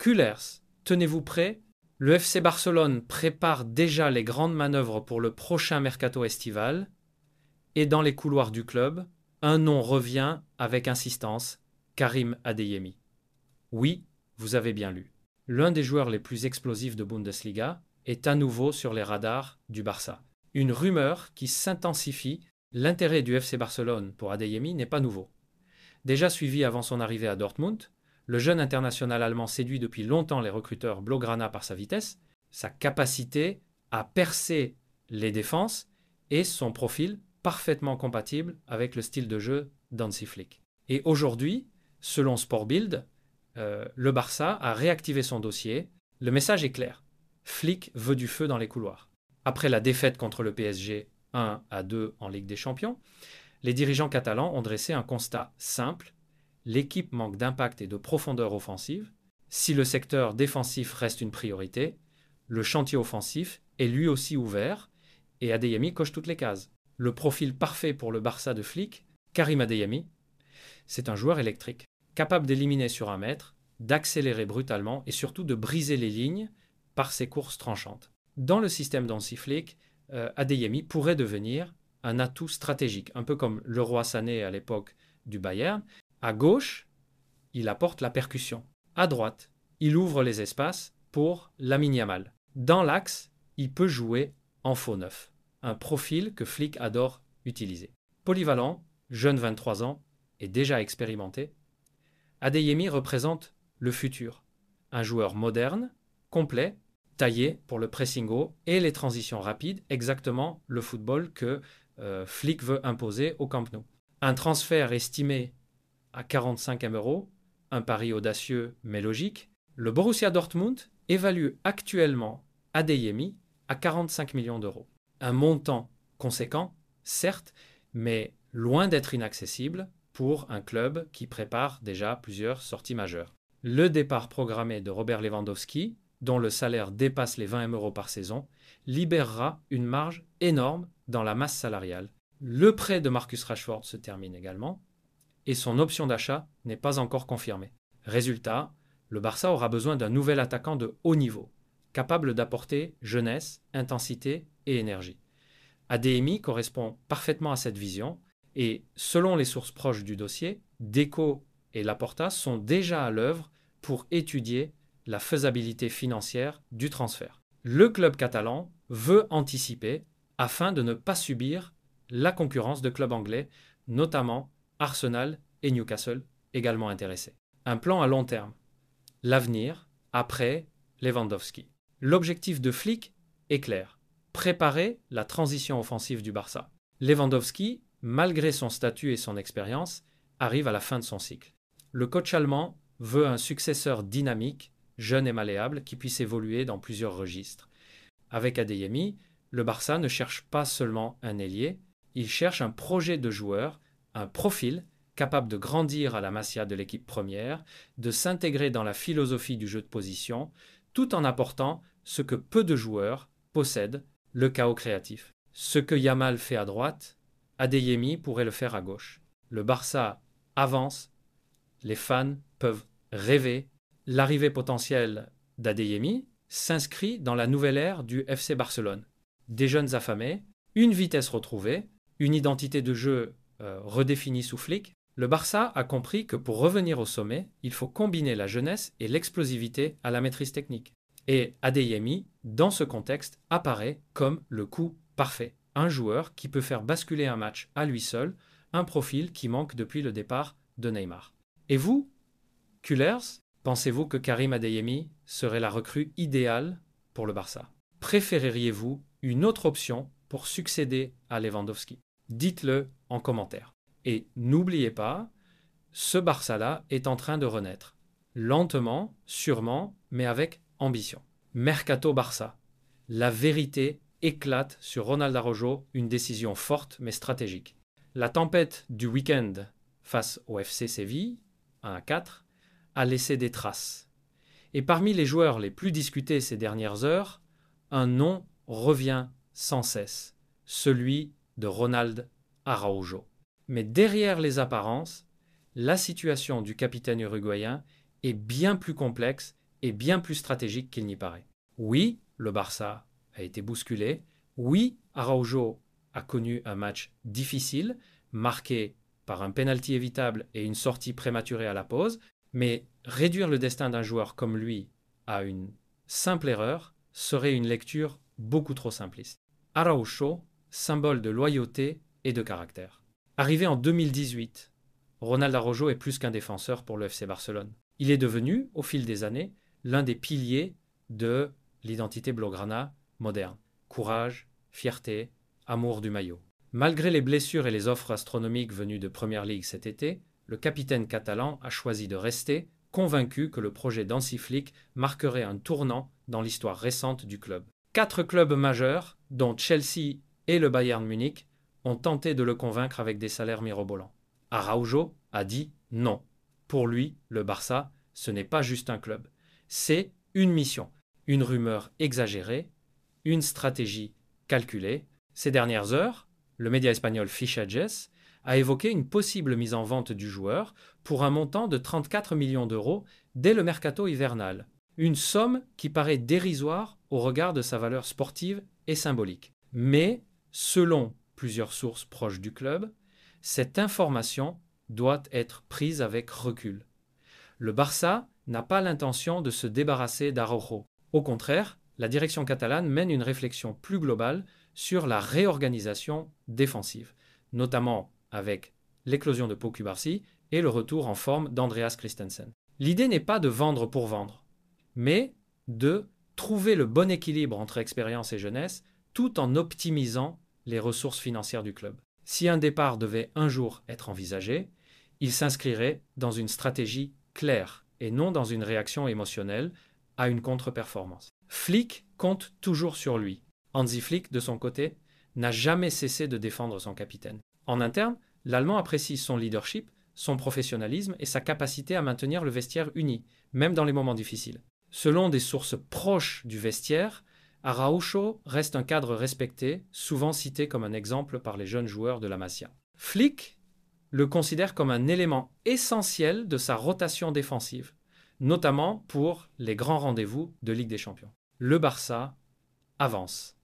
Cullers, tenez-vous prêts, le FC Barcelone prépare déjà les grandes manœuvres pour le prochain mercato estival et dans les couloirs du club, un nom revient avec insistance, Karim Adeyemi. Oui, vous avez bien lu. L'un des joueurs les plus explosifs de Bundesliga est à nouveau sur les radars du Barça. Une rumeur qui s'intensifie, l'intérêt du FC Barcelone pour Adeyemi n'est pas nouveau. Déjà suivi avant son arrivée à Dortmund, le jeune international allemand séduit depuis longtemps les recruteurs blaugrana par sa vitesse, sa capacité à percer les défenses et son profil parfaitement compatible avec le style de jeu d'Hansi Flick. Et aujourd'hui, selon Sport Bild, le Barça a réactivé son dossier. Le message est clair. Flick veut du feu dans les couloirs. Après la défaite contre le PSG 1-2 en Ligue des Champions, les dirigeants catalans ont dressé un constat simple. L'équipe manque d'impact et de profondeur offensive. Si le secteur défensif reste une priorité, le chantier offensif est lui aussi ouvert et Adeyemi coche toutes les cases. Le profil parfait pour le Barça de Flick, Karim Adeyemi, c'est un joueur électrique, capable d'éliminer sur 1 mètre, d'accélérer brutalement et surtout de briser les lignes par ses courses tranchantes. Dans le système d'Hansi Flick, Adeyemi pourrait devenir un atout stratégique, un peu comme Leroy Sané à l'époque du Bayern. À gauche, il apporte la percussion. À droite, il ouvre les espaces pour Lamine Yamal. Dans l'axe, il peut jouer en faux neuf, un profil que Flick adore utiliser. Polyvalent, jeune 23 ans et déjà expérimenté, Adeyemi représente le futur. Un joueur moderne, complet, taillé pour le pressing haut et les transitions rapides, exactement le football que Flick veut imposer au Camp Nou. Un transfert estimé à 45 €, un pari audacieux mais logique, le Borussia Dortmund évalue actuellement Adeyemi à 45 millions d'euros. Un montant conséquent, certes, mais loin d'être inaccessible pour un club qui prépare déjà plusieurs sorties majeures. Le départ programmé de Robert Lewandowski, dont le salaire dépasse les 20 € par saison, libérera une marge énorme dans la masse salariale. Le prêt de Marcus Rashford se termine également et son option d'achat n'est pas encore confirmée. Résultat, le Barça aura besoin d'un nouvel attaquant de haut niveau, capable d'apporter jeunesse, intensité et énergie. Adeyemi correspond parfaitement à cette vision et, selon les sources proches du dossier, Deco et Laporta sont déjà à l'œuvre pour étudier la faisabilité financière du transfert. Le club catalan veut anticiper afin de ne pas subir la concurrence de clubs anglais, notamment Arsenal et Newcastle, également intéressés. Un plan à long terme. L'avenir après Lewandowski. L'objectif de Flick est clair. Préparer la transition offensive du Barça. Lewandowski, malgré son statut et son expérience, arrive à la fin de son cycle. Le coach allemand veut un successeur dynamique, jeune et malléable, qui puisse évoluer dans plusieurs registres. Avec Adeyemi, le Barça ne cherche pas seulement un ailier, il cherche un projet de joueur, un profil capable de grandir à la Masia de l'équipe première, de s'intégrer dans la philosophie du jeu de position, tout en apportant ce que peu de joueurs possèdent, le chaos créatif. Ce que Yamal fait à droite, Adeyemi pourrait le faire à gauche. Le Barça avance, les fans peuvent rêver. L'arrivée potentielle d'Adeyemi s'inscrit dans la nouvelle ère du FC Barcelone. Des jeunes affamés, une vitesse retrouvée, une identité de jeu redéfinie sous Flick. Le Barça a compris que pour revenir au sommet, il faut combiner la jeunesse et l'explosivité à la maîtrise technique. Et Adeyemi, dans ce contexte, apparaît comme le coup parfait. Un joueur qui peut faire basculer un match à lui seul, un profil qui manque depuis le départ de Neymar. Et vous, Cullers, pensez-vous que Karim Adeyemi serait la recrue idéale pour le Barça? Préféreriez-vous une autre option pour succéder à Lewandowski? Dites-le en commentaire. Et n'oubliez pas, ce Barça-là est en train de renaître. Lentement, sûrement, mais avec ambition. Mercato Barça. La vérité éclate sur Ronald Araujo, une décision forte mais stratégique. La tempête du week-end face au FC Séville, 1-4, a laissé des traces. Et parmi les joueurs les plus discutés ces dernières heures, un nom revient sans cesse, celui de Ronald Araujo. Mais derrière les apparences, la situation du capitaine uruguayen est bien plus complexe est bien plus stratégique qu'il n'y paraît. Oui, le Barça a été bousculé. Oui, Araujo a connu un match difficile, marqué par un pénalty évitable et une sortie prématurée à la pause, mais réduire le destin d'un joueur comme lui à une simple erreur serait une lecture beaucoup trop simpliste. Araujo, symbole de loyauté et de caractère. Arrivé en 2018, Ronald Araujo est plus qu'un défenseur pour le FC Barcelone. Il est devenu, au fil des années, l'un des piliers de l'identité blaugrana moderne. Courage, fierté, amour du maillot. Malgré les blessures et les offres astronomiques venues de Premier League cet été, le capitaine catalan a choisi de rester, convaincu que le projet d'Hansi Flick marquerait un tournant dans l'histoire récente du club. 4 clubs majeurs, dont Chelsea et le Bayern Munich, ont tenté de le convaincre avec des salaires mirobolants. Araujo a dit non. Pour lui, le Barça, ce n'est pas juste un club. C'est une mission, une rumeur exagérée, une stratégie calculée. Ces dernières heures, le média espagnol Fichajes a évoqué une possible mise en vente du joueur pour un montant de 34 millions d'euros dès le mercato hivernal. Une somme qui paraît dérisoire au regard de sa valeur sportive et symbolique. Mais, selon plusieurs sources proches du club, cette information doit être prise avec recul. Le Barça n'a pas l'intention de se débarrasser d'Araujo. Au contraire, la direction catalane mène une réflexion plus globale sur la réorganisation défensive, notamment avec l'éclosion de Pau Cubarsí et le retour en forme d'Andreas Christensen. L'idée n'est pas de vendre pour vendre, mais de trouver le bon équilibre entre expérience et jeunesse tout en optimisant les ressources financières du club. Si un départ devait un jour être envisagé, il s'inscrirait dans une stratégie claire et non dans une réaction émotionnelle à une contre-performance. Flick compte toujours sur lui. Hansi Flick, de son côté, n'a jamais cessé de défendre son capitaine. En interne, l'Allemand apprécie son leadership, son professionnalisme et sa capacité à maintenir le vestiaire uni, même dans les moments difficiles. Selon des sources proches du vestiaire, Araujo reste un cadre respecté, souvent cité comme un exemple par les jeunes joueurs de la Masia. Flick le considère comme un élément essentiel de sa rotation défensive, notamment pour les grands rendez-vous de Ligue des Champions. Le Barça avance,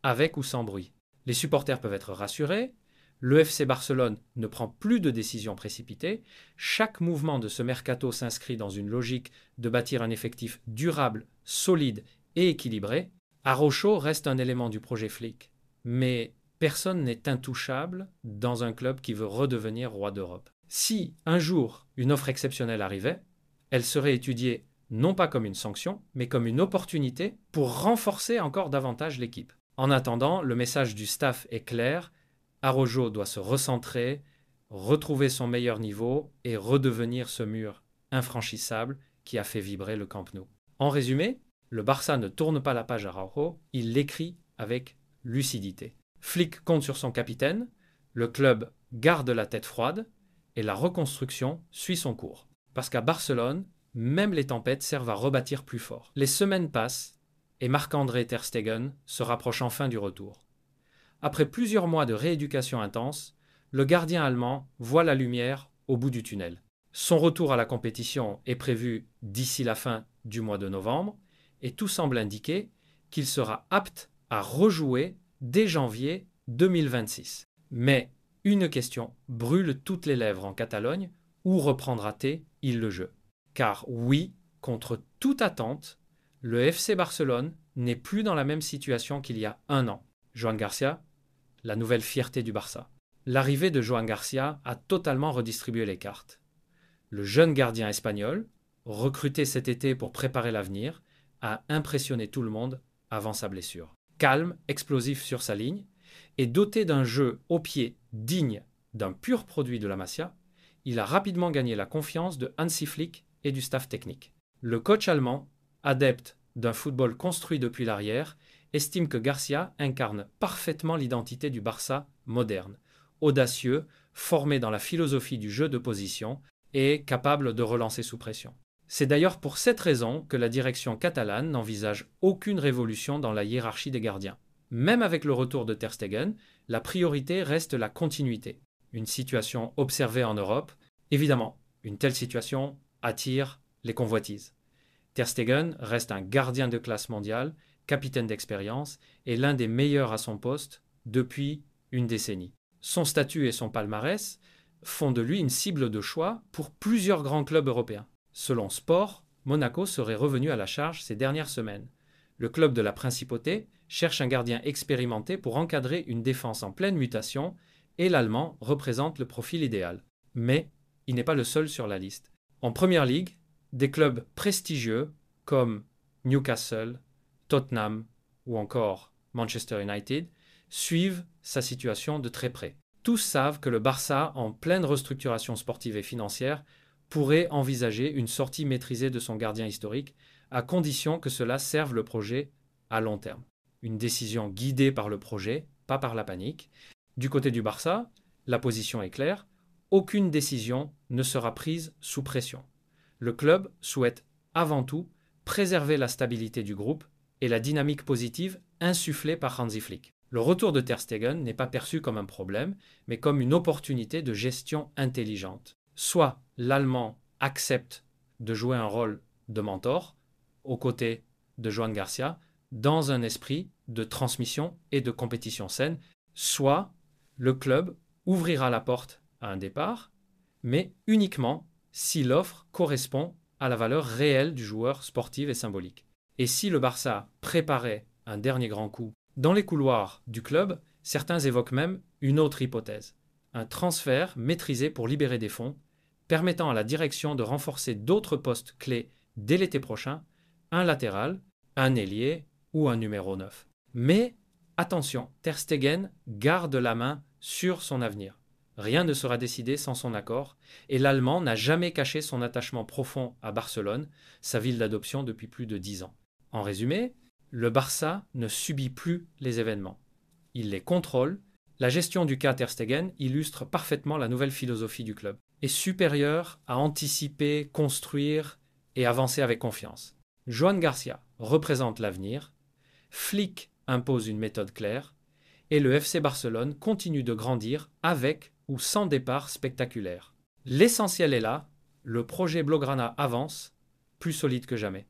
avec ou sans bruit. Les supporters peuvent être rassurés, le FC Barcelone ne prend plus de décisions précipitées, chaque mouvement de ce mercato s'inscrit dans une logique de bâtir un effectif durable, solide et équilibré. Araujo reste un élément du projet Flick, mais personne n'est intouchable dans un club qui veut redevenir roi d'Europe. Si un jour une offre exceptionnelle arrivait, elle serait étudiée non pas comme une sanction, mais comme une opportunité pour renforcer encore davantage l'équipe. En attendant, le message du staff est clair, Araujo doit se recentrer, retrouver son meilleur niveau et redevenir ce mur infranchissable qui a fait vibrer le Camp Nou. En résumé, le Barça ne tourne pas la page à Araujo, il l'écrit avec lucidité. Flick compte sur son capitaine, le club garde la tête froide et la reconstruction suit son cours. Parce qu'à Barcelone, même les tempêtes servent à rebâtir plus fort. Les semaines passent et Marc-André ter Stegen se rapproche enfin du retour. Après plusieurs mois de rééducation intense, le gardien allemand voit la lumière au bout du tunnel. Son retour à la compétition est prévu d'ici la fin du mois de novembre et tout semble indiquer qu'il sera apte à rejouer dès janvier 2026. Mais une question brûle toutes les lèvres en Catalogne, où reprendra-t-il le jeu? Car oui, contre toute attente, le FC Barcelone n'est plus dans la même situation qu'il y a un an. Joan Garcia, la nouvelle fierté du Barça. L'arrivée de Joan Garcia a totalement redistribué les cartes. Le jeune gardien espagnol, recruté cet été pour préparer l'avenir, a impressionné tout le monde avant sa blessure. Calme, explosif sur sa ligne, et doté d'un jeu au pied digne d'un pur produit de la Masia, il a rapidement gagné la confiance de Hansi Flick et du staff technique. Le coach allemand, adepte d'un football construit depuis l'arrière, estime que Garcia incarne parfaitement l'identité du Barça moderne, audacieux, formé dans la philosophie du jeu de position et capable de relancer sous pression. C'est d'ailleurs pour cette raison que la direction catalane n'envisage aucune révolution dans la hiérarchie des gardiens. Même avec le retour de ter Stegen, la priorité reste la continuité. Une situation observée en Europe. Évidemment, une telle situation attire les convoitises. Ter Stegen reste un gardien de classe mondiale, capitaine d'expérience et l'un des meilleurs à son poste depuis une décennie. Son statut et son palmarès font de lui une cible de choix pour plusieurs grands clubs européens. Selon Sport, Monaco serait revenu à la charge ces dernières semaines. Le club de la Principauté cherche un gardien expérimenté pour encadrer une défense en pleine mutation et l'Allemand représente le profil idéal. Mais il n'est pas le seul sur la liste. En Première Ligue, des clubs prestigieux comme Newcastle, Tottenham ou encore Manchester United suivent sa situation de très près. Tous savent que le Barça, en pleine restructuration sportive et financière, pourrait envisager une sortie maîtrisée de son gardien historique, à condition que cela serve le projet à long terme. Une décision guidée par le projet, pas par la panique. Du côté du Barça, la position est claire, aucune décision ne sera prise sous pression. Le club souhaite avant tout préserver la stabilité du groupe et la dynamique positive insufflée par Hansi Flick. Le retour de Ter Stegen n'est pas perçu comme un problème, mais comme une opportunité de gestion intelligente. Soit l'Allemand accepte de jouer un rôle de mentor, aux côtés de Joan Garcia, dans un esprit de transmission et de compétition saine, soit le club ouvrira la porte à un départ, mais uniquement si l'offre correspond à la valeur réelle du joueur sportive et symbolique. Et si le Barça préparait un dernier grand coup dans les couloirs du club, certains évoquent même une autre hypothèse. Un transfert maîtrisé pour libérer des fonds, permettant à la direction de renforcer d'autres postes clés dès l'été prochain, un latéral, un ailier ou un numéro 9. Mais attention, Ter Stegen garde la main sur son avenir. Rien ne sera décidé sans son accord, et l'Allemand n'a jamais caché son attachement profond à Barcelone, sa ville d'adoption depuis plus de 10 ans. En résumé, le Barça ne subit plus les événements. Il les contrôle. La gestion du cas Ter Stegen illustre parfaitement la nouvelle philosophie du club. Est supérieure à anticiper, construire et avancer avec confiance. Joan Garcia représente l'avenir, Flick impose une méthode claire, et le FC Barcelone continue de grandir avec ou sans départ spectaculaire. L'essentiel est là, le projet Blaugrana avance, plus solide que jamais.